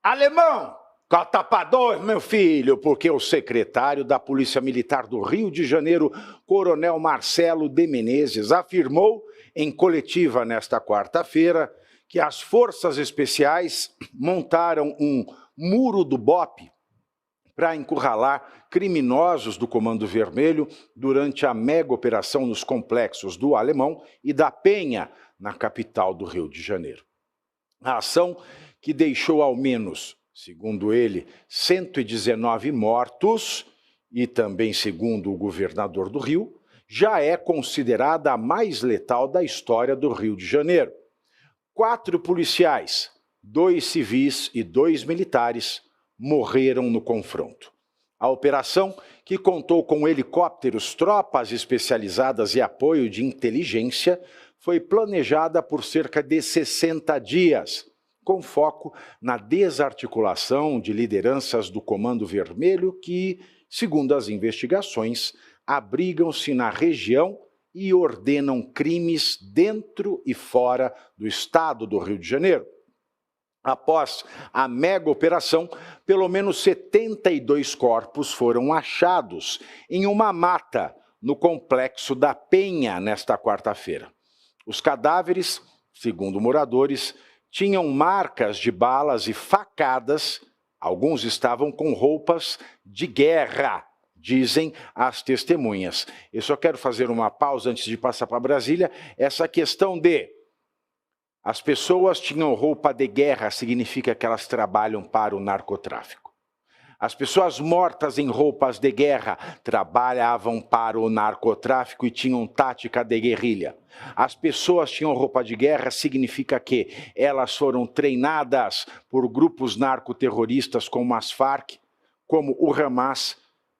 Alemão, cota pra dois, meu filho, porque o secretário da Polícia Militar do Rio de Janeiro, Coronel Marcelo de Menezes, afirmou em coletiva nesta quarta-feira que as forças especiais montaram um muro do BOPE para encurralar criminosos do Comando Vermelho durante a mega operação nos complexos do Alemão e da Penha, na capital do Rio de Janeiro. A ação, que deixou ao menos, segundo ele, 119 mortos, e também segundo o governador do Rio, já é considerada a mais letal da história do Rio de Janeiro. 4 policiais, 2 civis e 2 militares morreram no confronto. A operação, que contou com helicópteros, tropas especializadas e apoio de inteligência, foi planejada por cerca de 60 dias, com foco na desarticulação de lideranças do Comando Vermelho que, segundo as investigações, abrigam-se na região e ordenam crimes dentro e fora do estado do Rio de Janeiro. Após a mega operação, pelo menos 72 corpos foram achados em uma mata no complexo da Penha nesta quarta-feira. Os cadáveres, segundo moradores, tinham marcas de balas e facadas, alguns estavam com roupas de guerra, dizem as testemunhas. Eu só quero fazer uma pausa antes de passar para Brasília. Essa questão de as pessoas tinham roupa de guerra significa que elas trabalham para o narcotráfico. As pessoas mortas em roupas de guerra trabalhavam para o narcotráfico e tinham tática de guerrilha. As pessoas tinham roupa de guerra significa que elas foram treinadas por grupos narcoterroristas como as Farc, como o Hamas,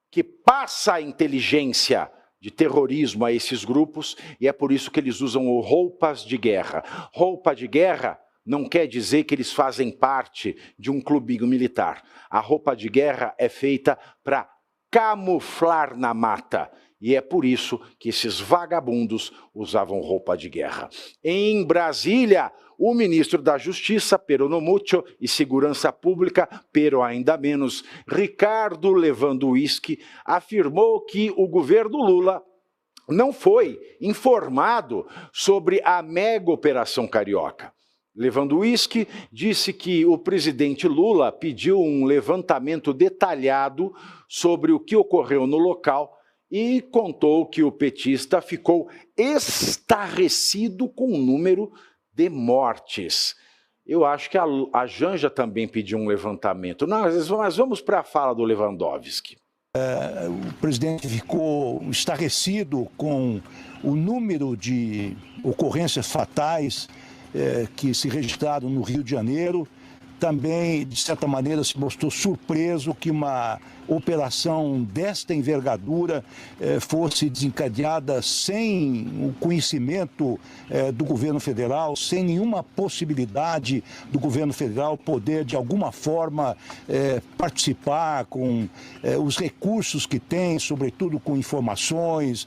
que passa a inteligência de terrorismo a esses grupos, e é por isso que eles usam roupas de guerra. Roupa de guerra não quer dizer que eles fazem parte de um clubinho militar. A roupa de guerra é feita para camuflar na mata, e é por isso que esses vagabundos usavam roupa de guerra. Em Brasília, o ministro da Justiça, pero no mucho, e Segurança Pública, pero ainda menos, Ricardo Lewandowski, afirmou que o governo Lula não foi informado sobre a mega operação Carioca. Lewandowski disse que o presidente Lula pediu um levantamento detalhado sobre o que ocorreu no local e contou que o petista ficou estarrecido com o número de mortes. Eu acho que a Janja também pediu um levantamento. Mas vamos para a fala do Lewandowski. O presidente ficou estarrecido com o número de ocorrências fatais que se registraram no Rio de Janeiro. Também, de certa maneira, se mostrou surpreso que uma operação desta envergadura fosse desencadeada sem o conhecimento do governo federal, sem nenhuma possibilidade do governo federal poder, de alguma forma, participar com os recursos que tem, sobretudo com informações.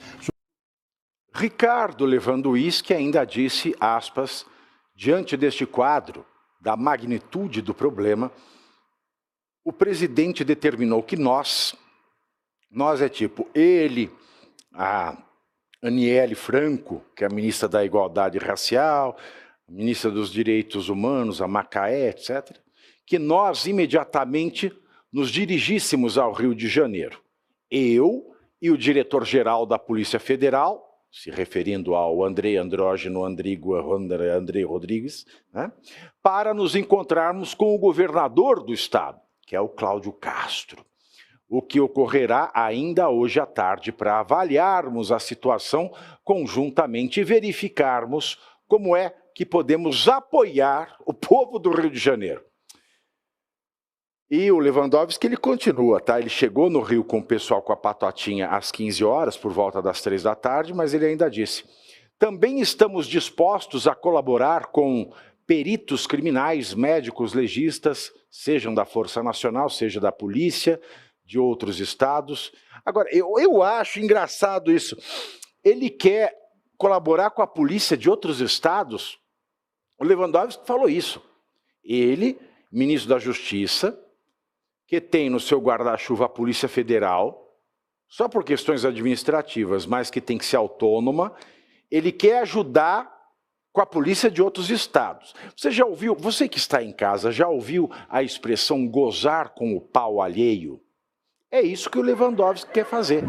Ricardo Lewandowski ainda disse, aspas, diante deste quadro, da magnitude do problema, o presidente determinou que nós é tipo ele, a Aniele Franco, que é a ministra da Igualdade Racial, a ministra dos Direitos Humanos, a Macaé, etc., que nós imediatamente nos dirigíssemos ao Rio de Janeiro. Eu e o diretor-geral da Polícia Federal, se referindo ao Andrei Rodrigues, né, para nos encontrarmos com o governador do estado, que é o Cláudio Castro. O que ocorrerá ainda hoje à tarde para avaliarmos a situação conjuntamente e verificarmos como é que podemos apoiar o povo do Rio de Janeiro. E o Lewandowski, ele continua, tá? Ele chegou no Rio com o pessoal com a patotinha às 15 horas, por volta das 3 da tarde, mas ele ainda disse, também estamos dispostos a colaborar com peritos criminais, médicos, legistas, sejam da Força Nacional, seja da polícia, de outros estados. Agora, eu acho engraçado isso. Ele quer colaborar com a polícia de outros estados? O Lewandowski falou isso. Ele ministro da Justiça, que tem no seu guarda-chuva a Polícia Federal, só por questões administrativas, mas que tem que ser autônoma, ele quer ajudar com a polícia de outros estados. Você já ouviu, você que está em casa, já ouviu a expressão gozar com o pau alheio? É isso que o Lewandowski quer fazer.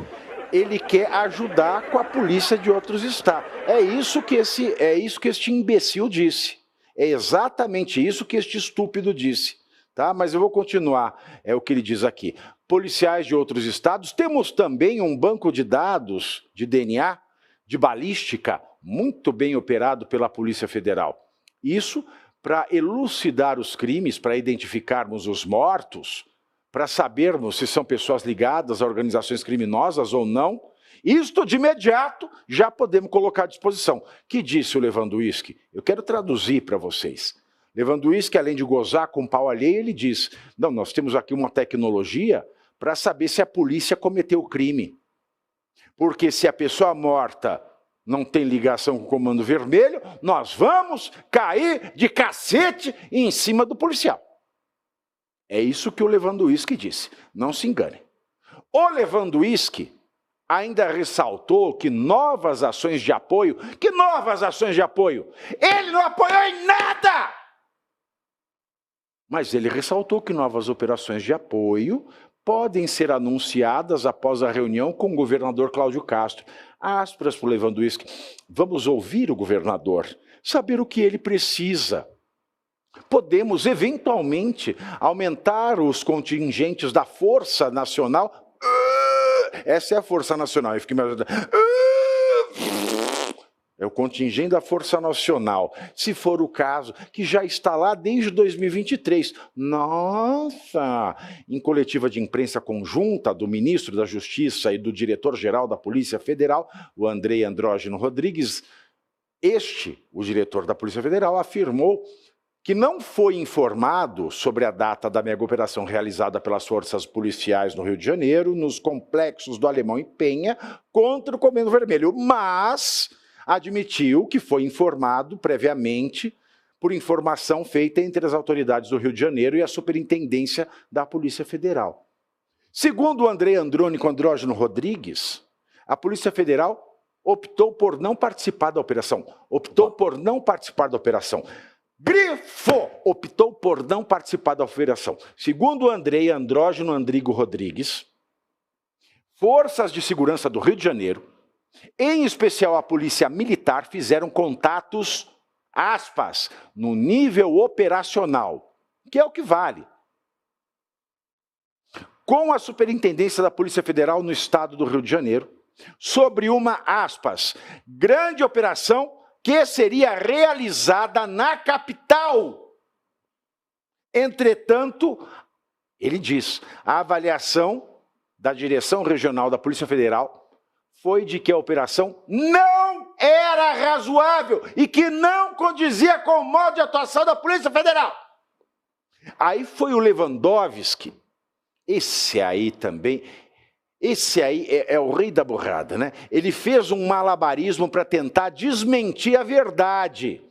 Ele quer ajudar com a polícia de outros estados. É isso que este imbecil disse. É exatamente isso que este estúpido disse. Tá? Mas eu vou continuar, é o que ele diz aqui. Policiais de outros estados, temos também um banco de dados de DNA, de balística, muito bem operado pela Polícia Federal. Isso para elucidar os crimes, para identificarmos os mortos, para sabermos se são pessoas ligadas a organizações criminosas ou não. Isto de imediato já podemos colocar à disposição. Que disse o Lewandowski? Eu quero traduzir para vocês. Lewandowski, além de gozar com pau alheio, ele diz, não, nós temos aqui uma tecnologia para saber se a polícia cometeu o crime. Porque se a pessoa morta não tem ligação com o Comando Vermelho, nós vamos cair de cacete em cima do policial. É isso que o Lewandowski disse, não se engane. O Lewandowski ainda ressaltou que novas ações de apoio, ele não apoiou em nada! Mas ele ressaltou que novas operações de apoio podem ser anunciadas após a reunião com o governador Cláudio Castro. Aspas para o Lewandowski, vamos ouvir o governador, saber o que ele precisa. Podemos, eventualmente, aumentar os contingentes da Força Nacional. Essa é a Força Nacional. Eu fiquei me ajudando. É o contingente da Força Nacional, se for o caso, que já está lá desde 2023. Nossa! Em coletiva de imprensa conjunta do ministro da Justiça e do diretor-geral da Polícia Federal, o Andrei Andrógeno Rodrigues, o diretor da Polícia Federal, afirmou que não foi informado sobre a data da mega operação realizada pelas forças policiais no Rio de Janeiro, nos complexos do Alemão e Penha, contra o Comando Vermelho, mas admitiu que foi informado previamente por informação feita entre as autoridades do Rio de Janeiro e a Superintendência da Polícia Federal. Segundo o Andrei Andrógeno Rodrigues, a Polícia Federal optou por não participar da operação. Grifo! Optou por não participar da operação. Segundo o Andrei Andrógeno Rodrigues, forças de segurança do Rio de Janeiro, em especial a Polícia Militar, fizeram contatos, aspas, no nível operacional, que é o que vale, com a Superintendência da Polícia Federal no estado do Rio de Janeiro, sobre uma, aspas, grande operação que seria realizada na capital. Entretanto, ele diz, a avaliação da Direção Regional da Polícia Federal foi de que a operação não era razoável e que não condizia com o modo de atuação da Polícia Federal. Aí foi o Lewandowski, esse aí é o rei da burrada, né? Ele fez um malabarismo para tentar desmentir a verdade,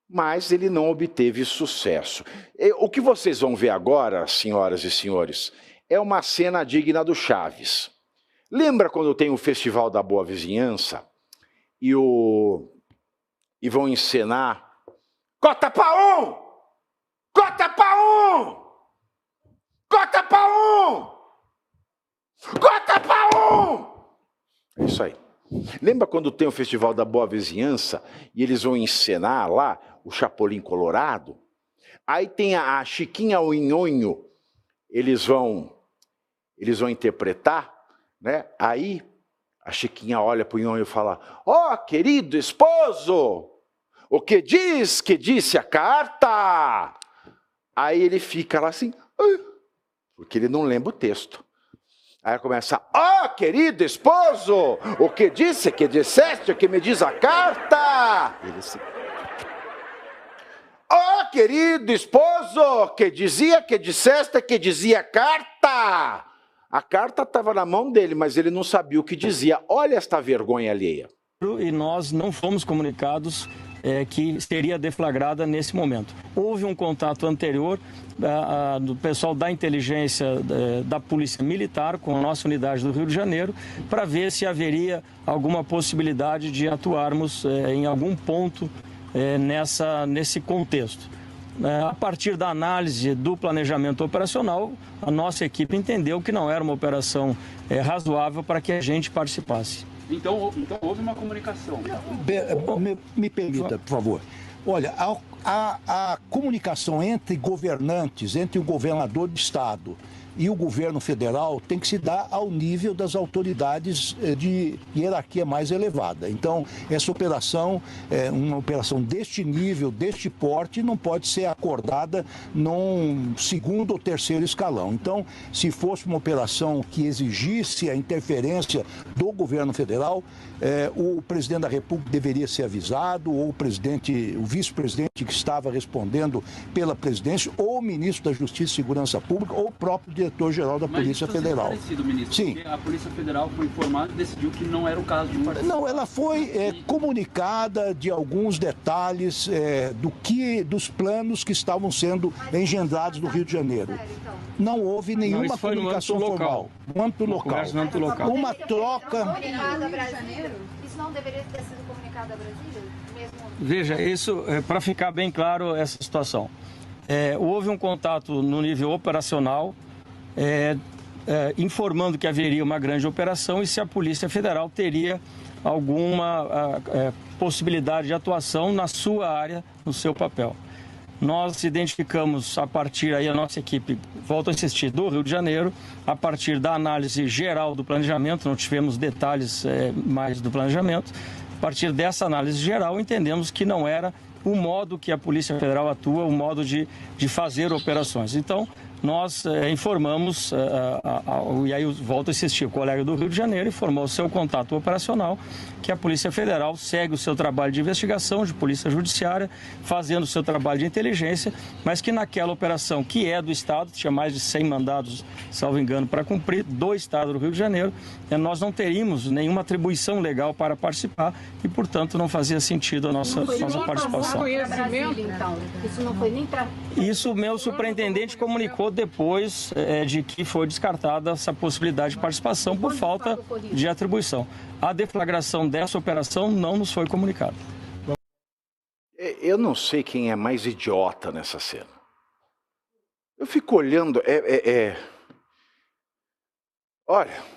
mas ele não obteve sucesso. O que vocês vão ver agora, senhoras e senhores, é uma cena digna do Chaves. Lembra quando tem o Festival da Boa Vizinhança e vão encenar cota para um! Cota para um! Cota para um! Cota para um! É isso aí. Lembra quando tem o Festival da Boa Vizinhança e eles vão encenar lá o Chapolin Colorado? Aí tem a Chiquinha o Nhonho, eles vão interpretar, né? Aí a Chiquinha olha para o Nhonho e fala, ó, querido esposo, o que disse a carta? Aí ele fica lá assim, porque ele não lembra o texto. Aí começa, ó, querido esposo, o que disseste, o que me diz a carta? Ele assim, ó, querido esposo, que disseste, que dizia a carta? A carta estava na mão dele, mas ele não sabia o que dizia. Olha esta vergonha alheia. E nós não fomos comunicados que seria deflagrada nesse momento. Houve um contato anterior do pessoal da inteligência da Polícia Militar com a nossa unidade do Rio de Janeiro para ver se haveria alguma possibilidade de atuarmos em algum ponto nesse contexto. A partir da análise do planejamento operacional, a nossa equipe entendeu que não era uma operação razoável para que a gente participasse. Então houve uma comunicação. Me permita, por favor. Olha, a comunicação entre governantes, entre o governador do estado e o governo federal tem que se dar ao nível das autoridades de hierarquia mais elevada. Então, essa operação, uma operação deste nível, deste porte, não pode ser acordada num segundo ou terceiro escalão. Então, se fosse uma operação que exigisse a interferência do governo federal, o presidente da República deveria ser avisado, ou o vice-presidente que estava respondendo pela presidência, ou o ministro da Justiça e Segurança Pública, ou o próprio diretor-geral da Polícia Federal. Ministro, sim. A Polícia Federal foi informada e decidiu que não era o caso de participação. Não, ela foi comunicada de alguns detalhes dos planos que estavam sendo engendrados no Rio de Janeiro. Não houve nenhuma comunicação formal. No âmbito local. Uma troca. Isso não deveria ter sido comunicado a Brasília? Veja, isso, para ficar bem claro essa situação. Houve um contato no nível operacional, informando que haveria uma grande operação e se a Polícia Federal teria alguma possibilidade de atuação na sua área, no seu papel. Nós identificamos a partir, aí a nossa equipe, volto a insistir, do Rio de Janeiro, a partir da análise geral do planejamento, não tivemos detalhes mais do planejamento, a partir dessa análise geral entendemos que não era o modo que a Polícia Federal atua, o modo de fazer operações. Então, nós informamos, e aí eu volto a insistir, o colega do Rio de Janeiro informou o seu contato operacional que a Polícia Federal segue o seu trabalho de investigação, de polícia judiciária, fazendo o seu trabalho de inteligência, mas que naquela operação que é do Estado, tinha mais de 100 mandados, salvo engano, para cumprir, do Estado do Rio de Janeiro, nós não teríamos nenhuma atribuição legal para participar e, portanto, não fazia sentido a nossa participação. Isso não foi nem para... Isso o meu superintendente comunicou depois de que foi descartada essa possibilidade de participação por falta de atribuição. A deflagração dessa operação não nos foi comunicada. Eu não sei quem é mais idiota nessa cena. Eu fico olhando... Olha...